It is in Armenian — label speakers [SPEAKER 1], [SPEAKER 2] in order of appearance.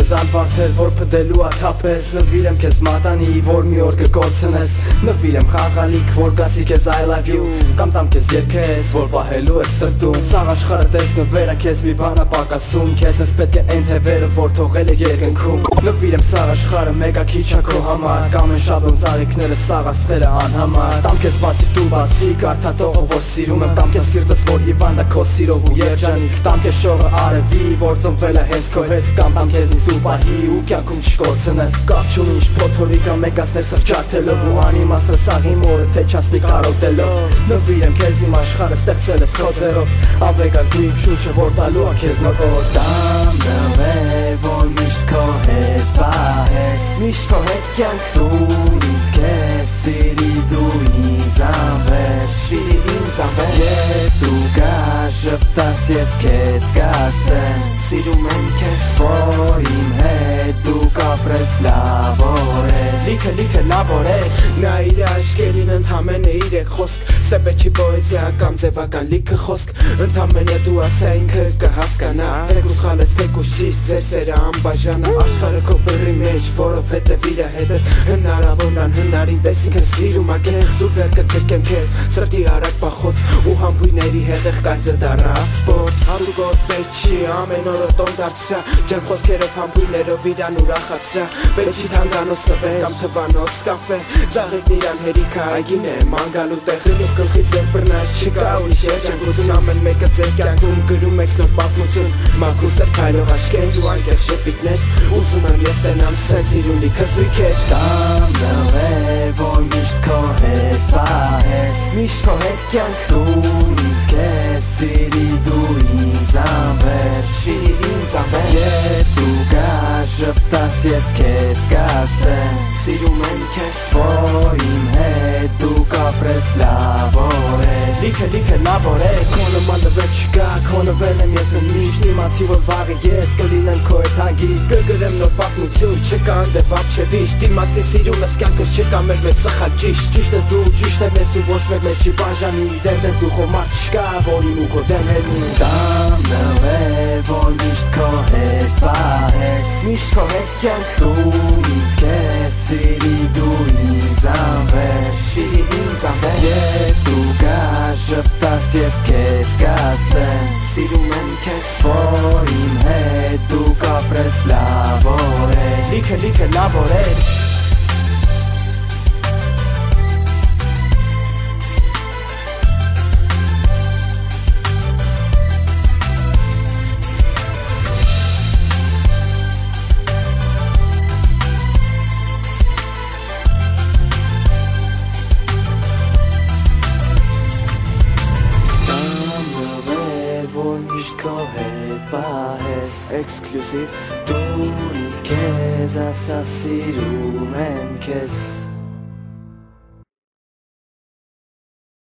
[SPEAKER 1] քեզ անվարդել, որ պդելու աթապես Նվիր եմ քեզ մատանի, որ մի օր կկործնես Նվիր եմ խաղալիք, որ գասի քեզ I love you Կամ տամ քեզ երկես, որ պահելու ես սրտում Սաղ աշխարը տեսնվերը քեզ մի բան է պակասում Քեզ ես պետք է են թևերը, որ թողել է երկնքում Նվիր եմ սաղ աշխարը մեգա քիչ ա քո համար Կամ են շաբում ծաղիքները սաղ աստղերը անհամար Տամ քեզ բացիկ դու բացիկ, արդատողը որ սիրում եմ Տամ քեզ սիրտս, որ հիվանդ է քո սիրով ու երջանիկ Տամ քեզ շողը արևի, որ ծնվել է հենց քո հետ Կամ տամ քեզ ինձ ու պահի ու կյանքում չկորցնես Կապ չունի ինչ փոթորիկա մեգասներ սրճարդելով Ու անիմաստ սաղի մորը թե չասնի կարոտելով Նվիր եմ քեզ իմ աշխարը ստեղծել ես քո ձեռով Ավեգակ դու իմ շունչը որ տալու ա քեզ նոր Տամ նվեր որ միշտ քո հետ պահես Միշտ քո հետ կյանք տուր ինձ քեզ Սիրի դու ինձ անվեր Սիրի ինձ անվեր Եվ դու գար ժպտաս ես քեզ կասեմ Սիրում եմ քեզ որ իմ հետ դու կապրես լավ օրեր Լիքը լավ օրեր
[SPEAKER 2] Նա իր աչքերին ընդամենը իրեք խոսք Սեպեչի պոեզիա կամ ձևական լիքը խոսք Ընդամենը դու ասա ինքը կհասկանա Թեկուս խալես թեկուս ճիշտ ձեր սերը անբաժանա Աշխարը քո բռի մեջ որովհետև իրա հետ ես Հնարավորն անհնարին տես ինքը սիրում ա քեզ Դու վեր կդրկեմ քեզ սրտի արագ բախոց Ու համբույների հեղեղ կայծը դարավ բոց Հանդուգոտ պետք չի ամեն օրը տոն դարձրա Ջերմ խոսքերով համբույներով իրան ուրախացրա Պետք չի թանկանոց նվեր կամ թվանոց կաֆե Ձաղիքն իրան հերիքա այգին է մանգալու տեղ Լինով գլխի ձեր բռնած չկա ուրիշ երջանկություն Ամեն մեկը ձեր կյանքում գրում եք նոր պատմություն Մաքուր սեր քայլող աչքեր ու անկեղ շպիտներ Ուզում եմ ես տենամ սեն սիրուն լիքը զույգեր
[SPEAKER 1] Տամ նվեր որ միշտ քո հետ պահես Միշտ քո հետ կյանք տուր ինձ քեզ Սիրի դու ինձ անվեր Սիրի ինձ անվեր Եվ դու գար ժպտաս ես քեզ կասեմ Սիրում եմ քեզ որ իմ հետ դու կապրես լավ օրեր Լիքը լավ օրեր Քո նման նվեր չկա, քո նվերն եմ ես միշտ Իմացի որ վաղը ես կլինեմ քո հետ հանգիստ Կգրեմ նոր պատմություն, չկա անդև ապշե վիշտ Իմացի սիրում ես կյանքս չկա մեր մեզ սխալ ճիշտ Ճիշտ ես դու, ճիշտ եմ ես ու ոչ մեկ մեզ չի բաժանի Դեմ ես դու խոմար չկա, որ իմ ու քո դեմ հելնի Տամ նվեր, որ միշտ քո հետ պահես Միշտ քո հետ կյանք տուր ինձ քեզ Սիրի դու ինձ անվեր Սիրի ինձ անվեր Եվ դու գար ժպտաս ես քեզ կասեմ Սիրում եմ քեզ որ իմ հետ դու կապրես լավ օրեր
[SPEAKER 2] Լիքը լավ օրեր
[SPEAKER 1] Exclusive Դու ինձ քեզ ասա սիրում եմ քեզ